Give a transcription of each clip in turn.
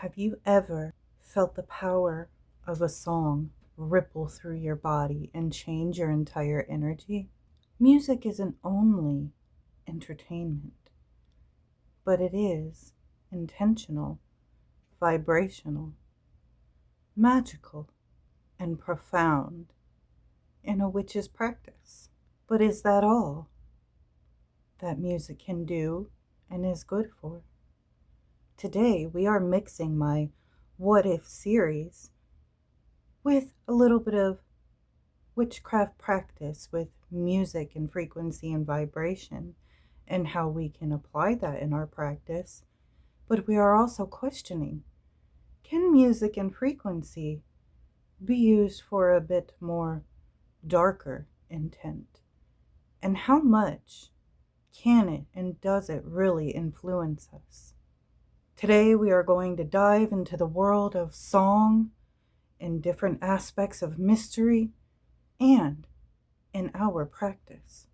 Have you ever felt the power of a song ripple through your body and change your entire energy? Music isn't only entertainment, but it is intentional, vibrational, magical, and profound in a witch's practice. But is that all that music can do and is good for? Today we are mixing my What If series with a little bit of witchcraft practice with music and frequency and vibration and how we can apply that in our practice. But we are also questioning, can music and frequency be used for a bit more darker intent? And how much can it and does it really influence us? Today we are going to dive into the world of song in different aspects of mystery and in our practice.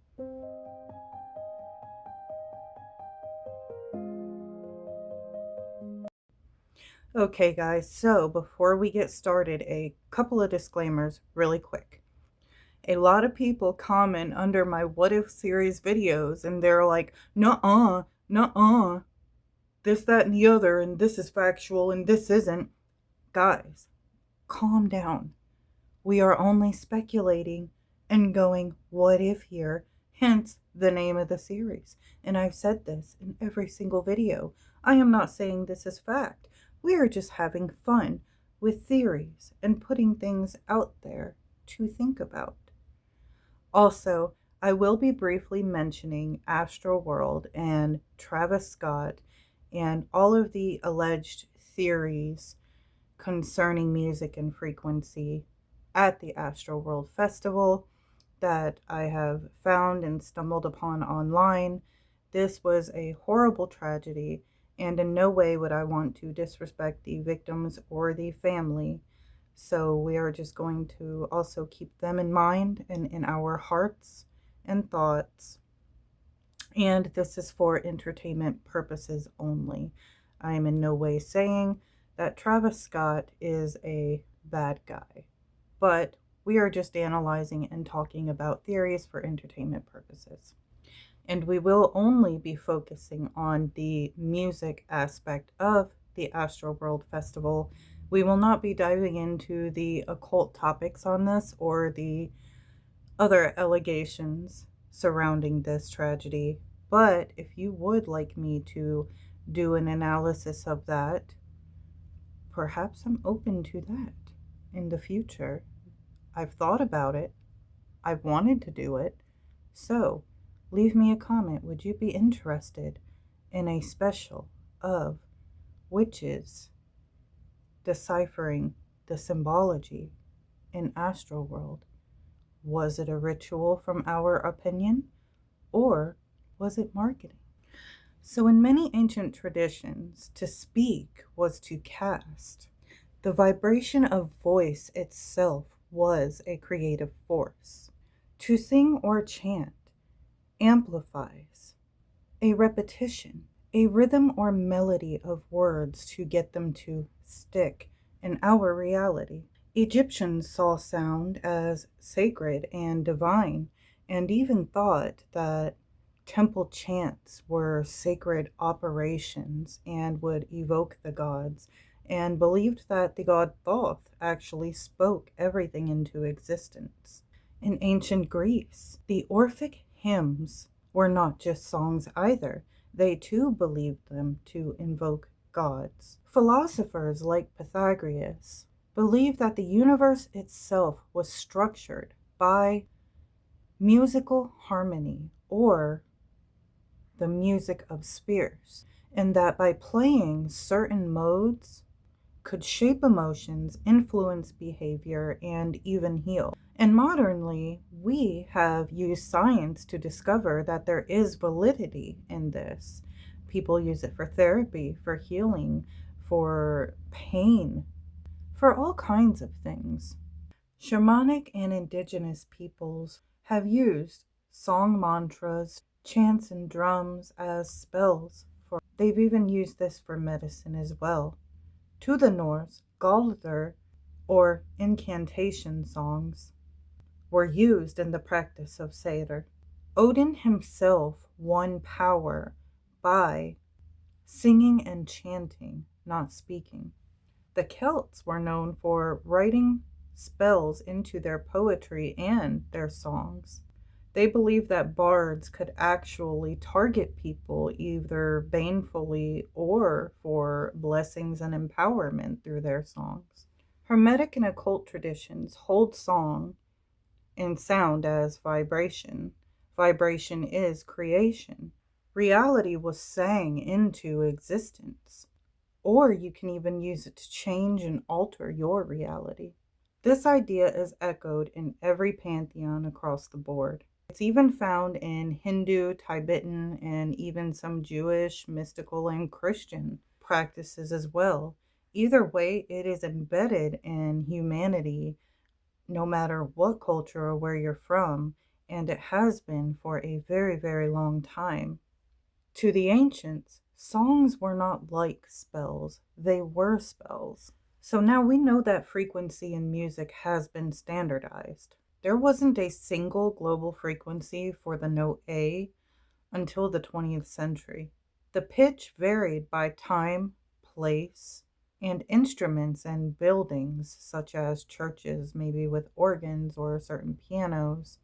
Okay guys, so before we get started, a couple of disclaimers really quick. A lot of people comment under my What If series videos and they're like, nuh-uh, nuh-uh, this, that, and the other, and this is factual and this isn't. Guys, calm down. We are only speculating and going what if here, hence the name of the series. And I've said this in every single video. I am not saying this is fact. We are just having fun with theories and putting things out there to think about. Also, I will be briefly mentioning Astroworld and Travis Scott and all of the alleged theories concerning music and frequency at the Astroworld Festival that I have found and stumbled upon online. This was a horrible tragedy, and in no way would I want to disrespect the victims or the family. So we are just going to also keep them in mind and in our hearts and thoughts. And this is for entertainment purposes only. I am in no way saying that Travis Scott is a bad guy, but we are just analyzing and talking about theories for entertainment purposes. And we will only be focusing on the music aspect of the Astroworld Festival. We will not be diving into the occult topics on this or the other allegations surrounding this tragedy. But if you would like me to do an analysis of that, perhaps I'm open to that in the future. I've thought about it. I've wanted to do it. So leave me a comment. Would you be interested in a special of witches deciphering the symbology in Astroworld? Was it a ritual from our opinion, or was it marketing? So in many ancient traditions, to speak was to cast. The vibration of voice itself was a creative force. To sing or chant amplifies a repetition, a rhythm or melody of words to get them to stick in our reality. Egyptians saw sound as sacred and divine, and even thought that temple chants were sacred operations and would evoke the gods, and believed that the god Thoth actually spoke everything into existence. In ancient Greece, the Orphic hymns were not just songs either. They too believed them to invoke gods. Philosophers like Pythagoras believed that the universe itself was structured by musical harmony, or the music of spheres, and that by playing certain modes could shape emotions, influence behavior, and even heal. And modernly, we have used science to discover that there is validity in this. People use it for therapy, for healing, for pain, for all kinds of things. Shamanic and indigenous peoples have used song mantras, chants, and drums as spells. They've even used this for medicine as well. To the Norse, Galdr, or incantation songs, were used in the practice of Seder. Odin himself won power by singing and chanting, not speaking. The Celts were known for writing spells into their poetry and their songs. They believed that bards could actually target people either banefully or for blessings and empowerment through their songs. Hermetic and occult traditions hold song and sound as vibration. Vibration is creation. Reality was sang into existence. Or you can even use it to change and alter your reality. This idea is echoed in every pantheon across the board. It's even found in Hindu, Tibetan, and even some Jewish, mystical, and Christian practices as well. Either way, it is embedded in humanity no matter what culture or where you're from, and it has been for a very, very long time. To the ancients, songs were not like spells, they were spells. So now we know that frequency in music has been standardized. There wasn't a single global frequency for the note A until the 20th century. The pitch varied by time, place, and instruments and buildings, such as churches, maybe with organs or certain pianos,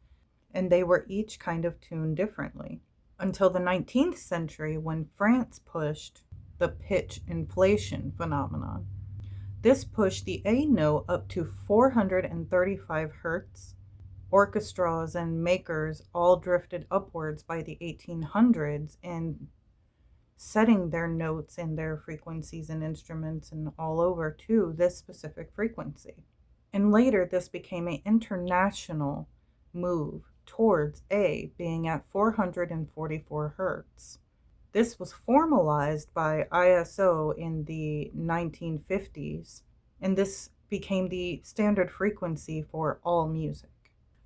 and they were each kind of tuned differently. Until the 19th century, when France pushed the pitch inflation phenomenon. This pushed the A note up to 435 hertz. Orchestras and makers all drifted upwards by the 1800s and setting their notes and their frequencies and instruments and all over to this specific frequency. And later, this became an international move towards A being at 444 hertz. This was formalized by ISO in the 1950s, and this became the standard frequency for all music.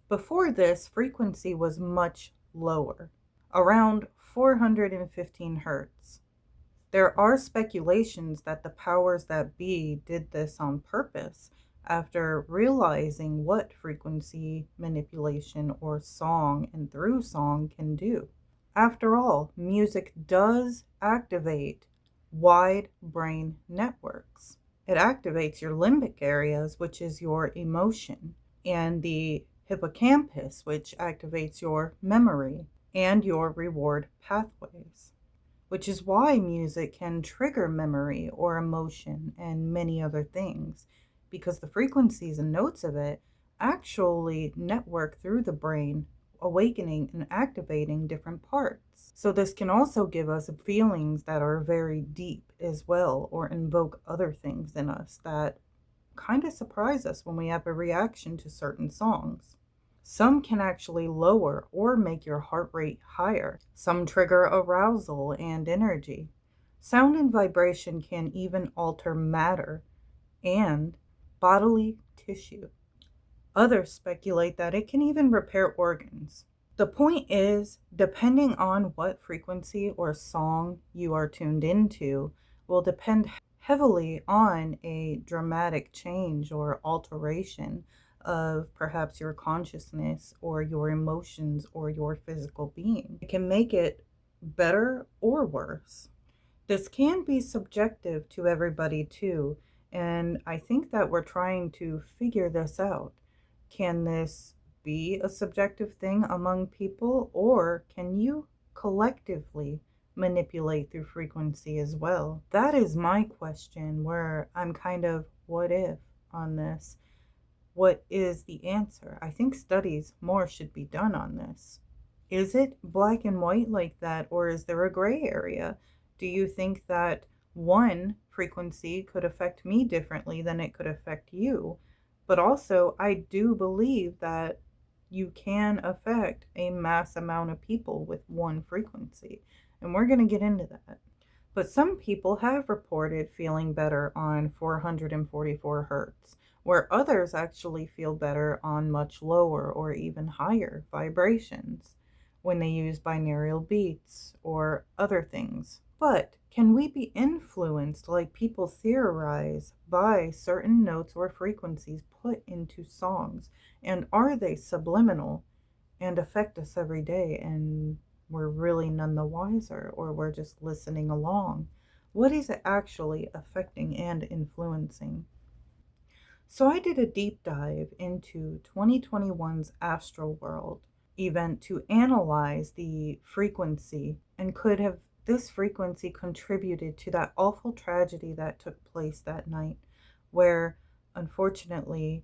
Before this, frequency was much lower, around 415 hertz. There are speculations that the powers that be did this on purpose after realizing what frequency manipulation or song and through song can do. After all, music does activate wide brain networks. It activates your limbic areas, which is your emotion, and the hippocampus, which activates your memory and your reward pathways, which is why music can trigger memory or emotion and many other things, because the frequencies and notes of it actually network through the brain, awakening and activating different parts. So this can also give us feelings that are very deep as well, or invoke other things in us that kind of surprise us when we have a reaction to certain songs. Some can actually lower or make your heart rate higher. Some trigger arousal and energy. Sound and vibration can even alter matter and bodily tissue. Others speculate that it can even repair organs. The point is, depending on what frequency or song you are tuned into, will depend heavily on a dramatic change or alteration of perhaps your consciousness or your emotions or your physical being. It can make it better or worse. This can be subjective to everybody too, and I think that we're trying to figure this out. Can this be a subjective thing among people, or can you collectively manipulate through frequency as well? That is my question, where I'm kind of what if on this. What is the answer? I think studies more should be done on this. Is it black and white like that, or is there a gray area? Do you think that one frequency could affect me differently than it could affect you? But also, I do believe that you can affect a mass amount of people with one frequency. And we're going to get into that. But some people have reported feeling better on 444 hertz, where others actually feel better on much lower or even higher vibrations when they use binaural beats or other things. But Can we be influenced, like people theorize, by certain notes or frequencies put into songs? And are they subliminal and affect us every day, and we're really none the wiser, or we're just listening along? What is it actually affecting and influencing? So I did a deep dive into 2021's Astroworld event to analyze the frequency, and could have this frequency contributed to that awful tragedy that took place that night, where unfortunately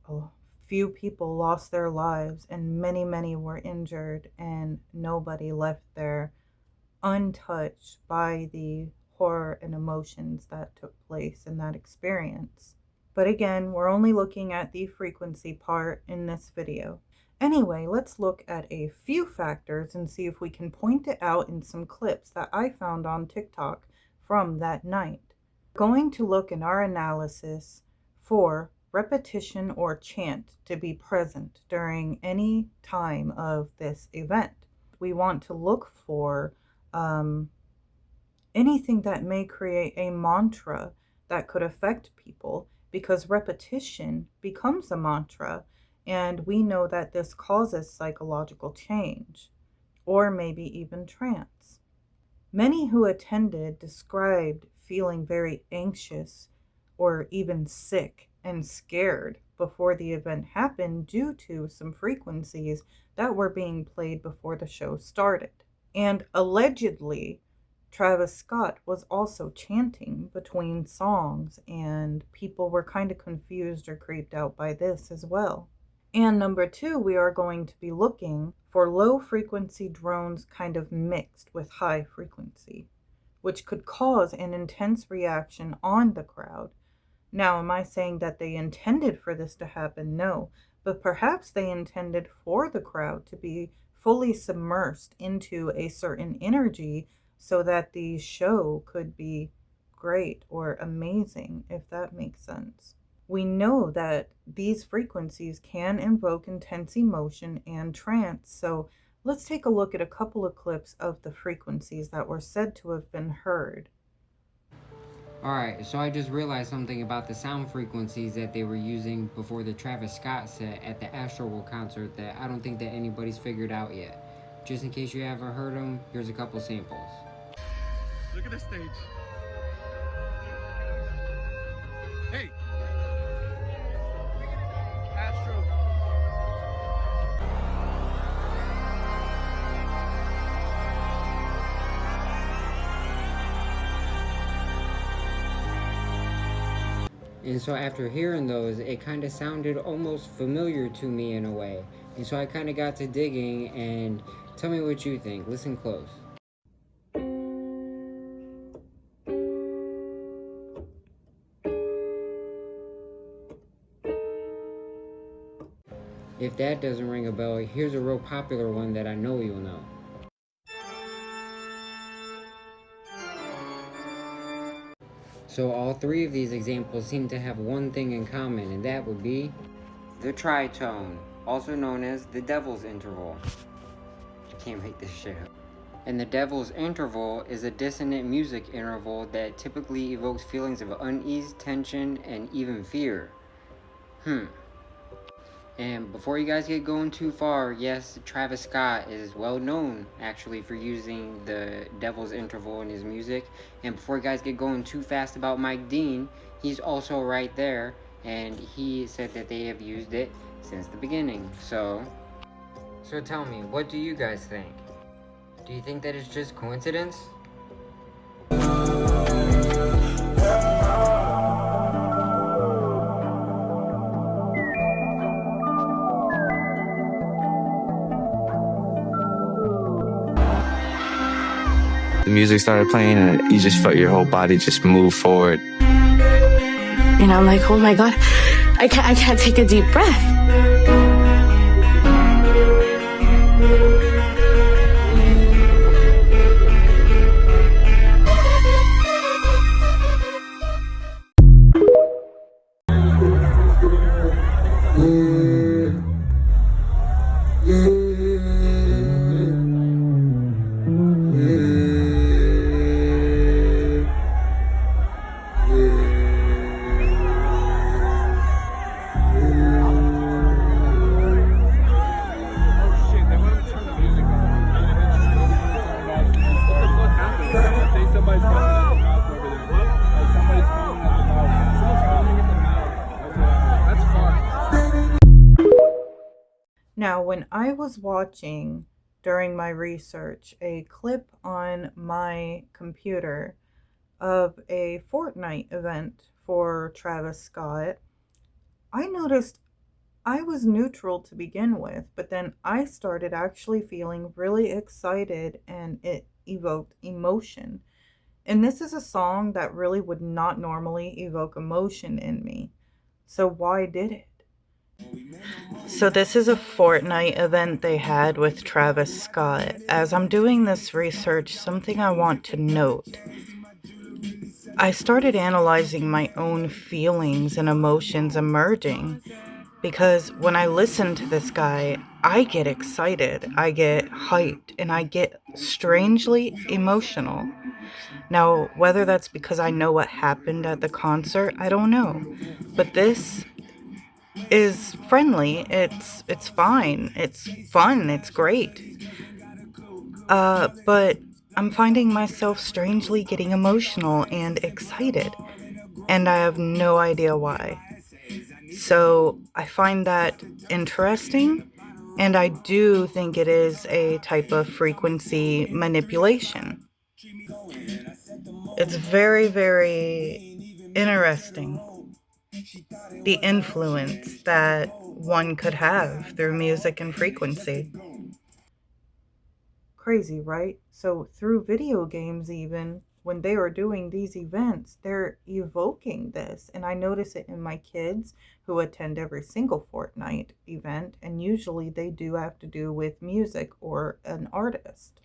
a few people lost their lives and many, many were injured, and nobody left there untouched by the horror and emotions that took place in that experience. But again, we're only looking at the frequency part in this video. Anyway, let's look at a few factors and see if we can point it out in some clips that I found on TikTok from that night. We're going to look in our analysis for repetition or chant to be present during any time of this event. We want to look for anything that may create a mantra that could affect people, because repetition becomes a mantra, and we know that this causes psychological change, or maybe even trance. Many who attended described feeling very anxious or even sick and scared before the event happened due to some frequencies that were being played before the show started. And allegedly, Travis Scott was also chanting between songs, and people were kind of confused or creeped out by this as well. And number two, we are going to be looking for low frequency drones kind of mixed with high frequency, which could cause an intense reaction on the crowd. Now, am I saying that they intended for this to happen? No, but perhaps they intended for the crowd to be fully submersed into a certain energy so that the show could be great or amazing, if that makes sense. We know that these frequencies can invoke intense emotion and trance, so let's take a look at a couple of clips of the frequencies that were said to have been heard. Alright, so I just realized something about the sound frequencies that they were using before the Travis Scott set at the Astroworld concert that I don't think that anybody's figured out yet. Just in case you haven't heard them, here's a couple samples. Look at the stage. Hey! Astro. And so after hearing those, it kind of sounded almost familiar to me in a way. And so I kind of got to digging, and tell me what you think. Listen close. If that doesn't ring a bell, here's a real popular one that I know you'll know. So all three of these examples seem to have one thing in common, and that would be the tritone, also known as the devil's interval. I can't make this shit up. And the devil's interval is a dissonant music interval that typically evokes feelings of unease, tension, and even fear. And before you guys get going too far, yes, Travis Scott is well known actually for using the devil's interval in his music. And before you guys get going too fast about Mike Dean, he's also right there, and he said that they have used it since the beginning. So tell me, what do you guys think? Do you think that it's just coincidence? The music started playing and you just felt your whole body just move forward. And I'm like, oh my God, I can't take a deep breath. Now, when I was watching during my research a clip on my computer of a Fortnite event for Travis Scott, I noticed I was neutral to begin with, but then I started actually feeling really excited and it evoked emotion. And this is a song that really would not normally evoke emotion in me. So why did it? So this is a Fortnite event they had with Travis Scott. As I'm doing this research, something I want to note. I started analyzing my own feelings and emotions emerging because when I listen to this guy, I get excited, I get hyped, and I get strangely emotional. Now, whether that's because I know what happened at the concert, I don't know. But this is friendly. It's fine. It's fun. It's great. But I'm finding myself strangely getting emotional and excited, and I have no idea why. So I find that interesting, and I do think it is a type of frequency manipulation. It's very, very interesting, the influence that one could have through music and frequency. Crazy, right? So, through video games, even when they are doing these events, they're evoking this. And I notice it in my kids who attend every single Fortnite event, and usually they do have to do with music or an artist.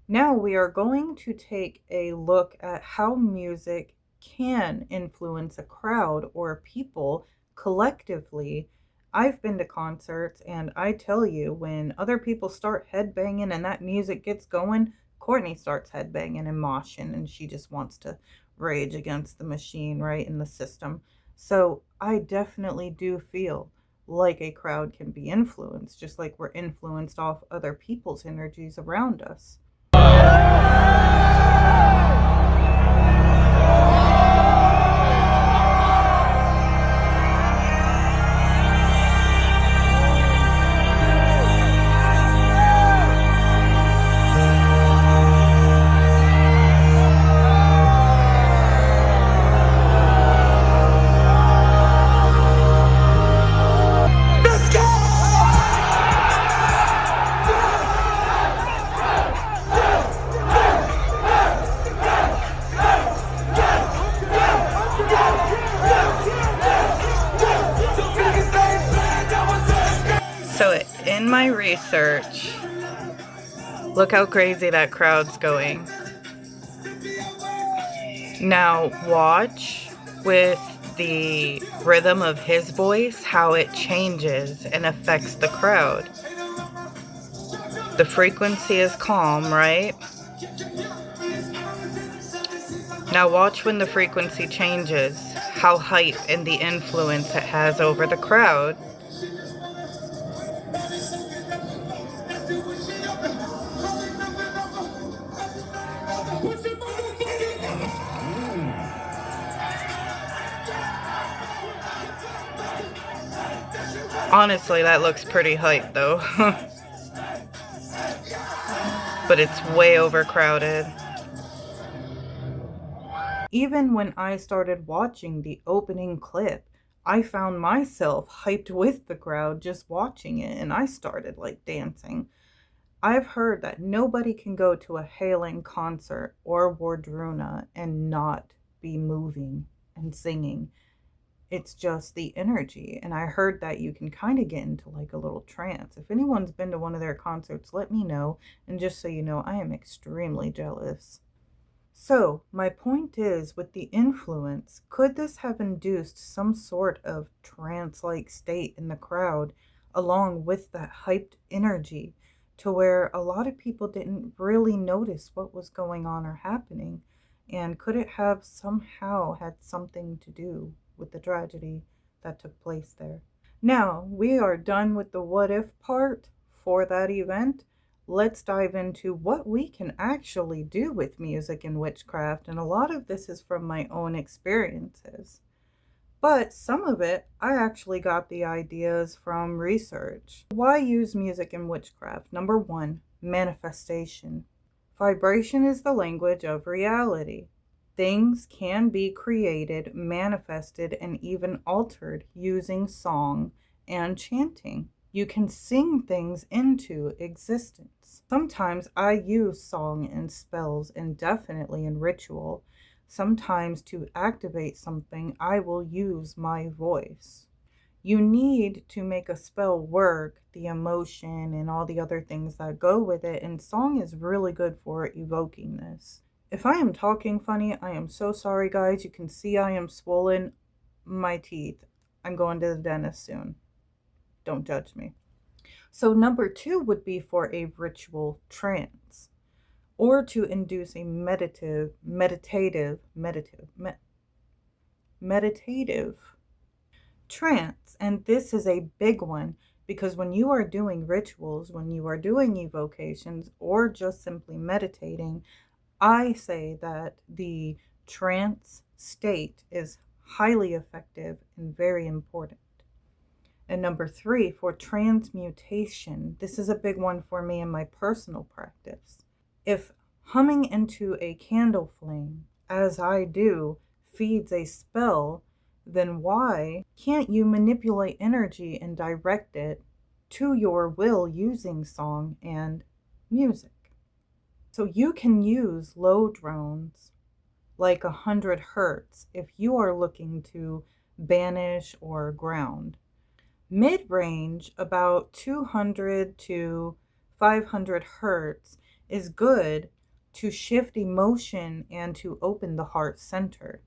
Now we are going to take a look at how music can influence a crowd or people collectively. I've been to concerts, and I tell you, when other people start headbanging and that music gets going, Courtney starts headbanging and moshing, and she just wants to rage against the machine, right, in the system. So I definitely do feel like a crowd can be influenced, just like we're influenced off other people's energies around us. So in my research, look how crazy that crowd's going. Now watch with the rhythm of his voice, how it changes and affects the crowd. The frequency is calm, right? Now watch when the frequency changes, how hype and the influence it has over the crowd. Honestly, that looks pretty hype though. But it's way overcrowded. Even when I started watching the opening clip, I found myself hyped with the crowd just watching it, and I started like dancing. I've heard that nobody can go to a Hailing concert or Wardruna and not be moving and singing. It's just the energy. And I heard that you can kind of get into like a little trance. If anyone's been to one of their concerts, let me know. And just so you know, I am extremely jealous. So, my point is, with the influence, could this have induced some sort of trance like state in the crowd, along with that hyped energy, to where a lot of people didn't really notice what was going on or happening? And could it have somehow had something to do with the tragedy that took place there? Now, we are done with the what if part for that event. Let's dive into what we can actually do with music and witchcraft, and a lot of this is from my own experiences. But some of it, I actually got the ideas from research. Why use music in witchcraft? Number one, manifestation. Vibration is the language of reality. Things can be created, manifested, and even altered using song and chanting. You can sing things into existence. Sometimes I use song and spells, and definitely in ritual. Sometimes to activate something, I will use my voice. You need to make a spell work, the emotion and all the other things that go with it, and song is really good for evoking this. If I am talking funny, I am so sorry, guys. You can see I am swollen. My teeth. I'm going to the dentist soon. Don't judge me. So number two would be for a ritual trance, or to induce a meditative trance. And this is a big one because when you are doing rituals, when you are doing evocations, or just simply meditating, I say that the trance state is highly effective and very important. And number three, for transmutation, this is a big one for me in my personal practice. If humming into a candle flame, as I do, feeds a spell, then why can't you manipulate energy and direct it to your will using song and music? So you can use low drones like 100 hertz if you are looking to banish or ground. Mid-range, about 200 to 500 hertz, is good to shift emotion and to open the heart center.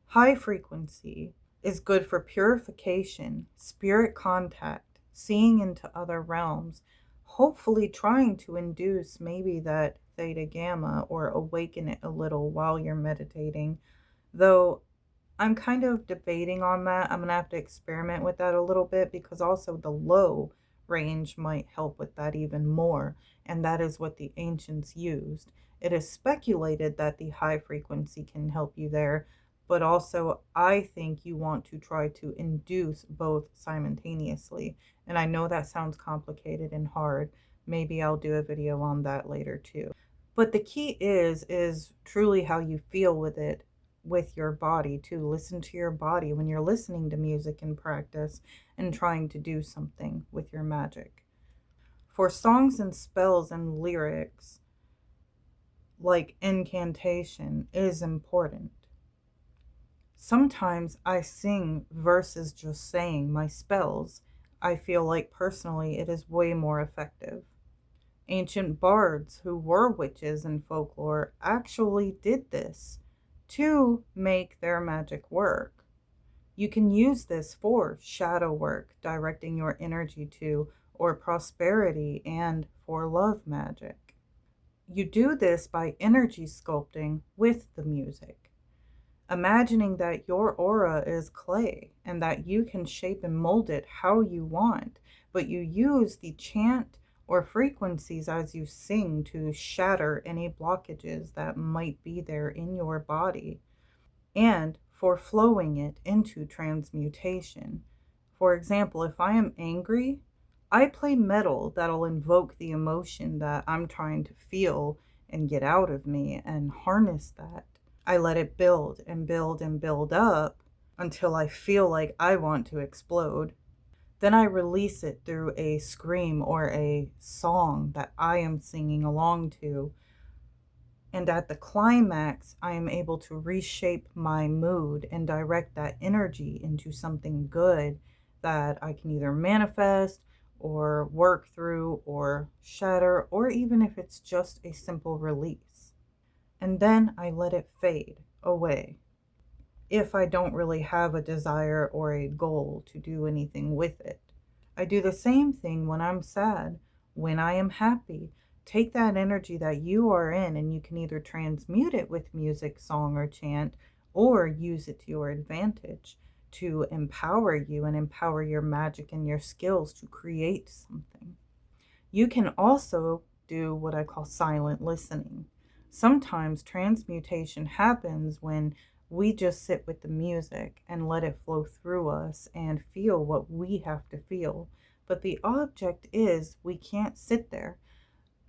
High frequency is good for purification, spirit contact, seeing into other realms, hopefully trying to induce maybe that theta gamma or awaken it a little while you're meditating. Though I'm kind of debating on that. I'm going to have to experiment with that a little bit because also the low range might help with that even more. And that is what the ancients used. It is speculated that the high frequency can help you there, but also I think you want to try to induce both simultaneously. And I know that sounds complicated and hard. Maybe I'll do a video on that later too. But the key is truly how you feel with it, with your body too. Listen to your body when you're listening to music in practice and trying to do something with your magic. For songs and spells and lyrics, like incantation, is important. Sometimes I sing versus just saying my spells. I feel like personally it is way more effective. Ancient bards who were witches in folklore actually did this to make their magic work. You can use this for shadow work, directing your energy to, or prosperity, and for love magic. You do this by energy sculpting with the music, imagining that your aura is clay and that you can shape and mold it how you want, but you use the chant or frequencies as you sing to shatter any blockages that might be there in your body, and for flowing it into transmutation. For example, if I am angry, I play metal that'll invoke the emotion that I'm trying to feel and get out of me and harness that. I let it build and build and build up until I feel like I want to explode. Then I release it through a scream or a song that I am singing along to. And at the climax, I am able to reshape my mood and direct that energy into something good that I can either manifest or work through or shatter, or even if it's just a simple release. And then I let it fade away if I don't really have a desire or a goal to do anything with it. I do the same thing when I'm sad, when I am happy. Take that energy that you are in and you can either transmute it with music, song, or chant, or use it to your advantage to empower you and empower your magic and your skills to create something. You can also do what I call silent listening. Sometimes transmutation happens when We just sit with the music and let it flow through us and feel what we have to feel. But the object is we can't sit there.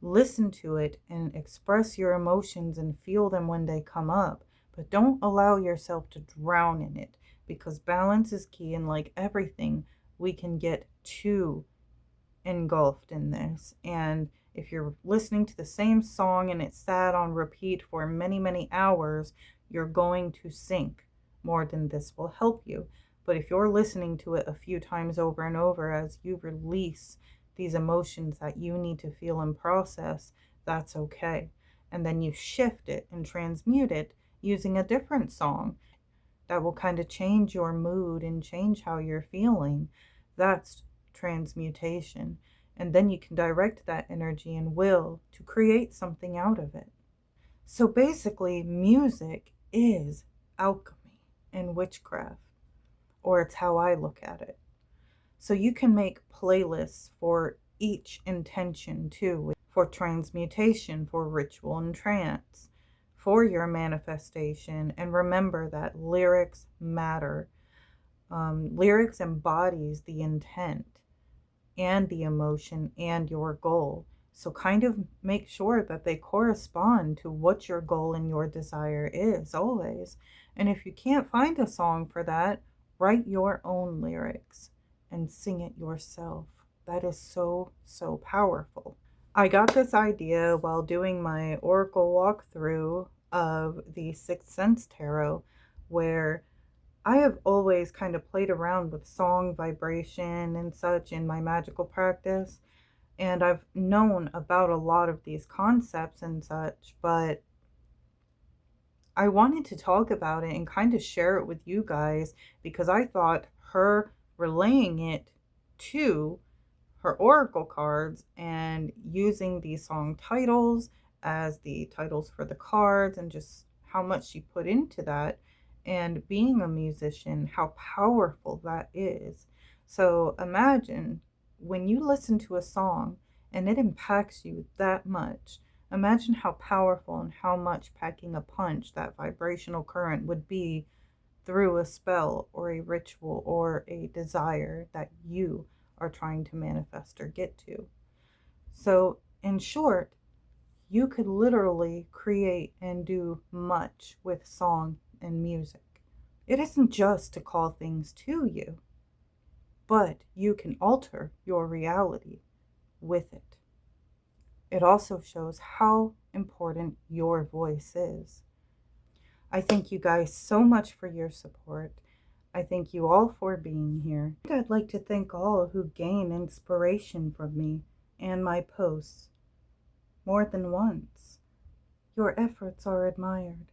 Listen to it and express your emotions and feel them when they come up, but don't allow yourself to drown in it, because balance is key. And like everything, we can get too engulfed in this. And if you're listening to the same song and it's sad on repeat for many, many hours, you're going to sink more than this will help you. But if you're listening to it a few times over and over as you release these emotions that you need to feel and process, that's okay. And then you shift it and transmute it using a different song that will kind of change your mood and change how you're feeling. That's transmutation. And then you can direct that energy and will to create something out of it. So basically, music is alchemy and witchcraft, or it's how I look at it. So you can make playlists for each intention too, for transmutation, for ritual and trance, for your manifestation. And remember that lyrics matter. Lyrics embodies the intent and the emotion and your goal. So kind of make sure that they correspond to what your goal and your desire is always. And if you can't find a song for that, write your own lyrics and sing it yourself. That is so, so powerful. I got this idea while doing my oracle walkthrough of the Sixth Sense Tarot, where I have always kind of played around with song vibration and such in my magical practice, and I've known about a lot of these concepts and such, but I wanted to talk about it and kind of share it with you guys, because I thought her relaying it to her oracle cards and using these song titles as the titles for the cards, and just how much she put into that, and being a musician, how powerful that is. So imagine when you listen to a song and it impacts you that much. Imagine how powerful and how much packing a punch that vibrational current would be through a spell or a ritual or a desire that you are trying to manifest or get to. So, in short, you could literally create and do much with song and music. It isn't just to call things to you, but you can alter your reality with it. It also shows how important your voice is. I thank you guys so much for your support. I thank you all for being here. I'd like to thank all who gain inspiration from me and my posts more than once. Your efforts are admired.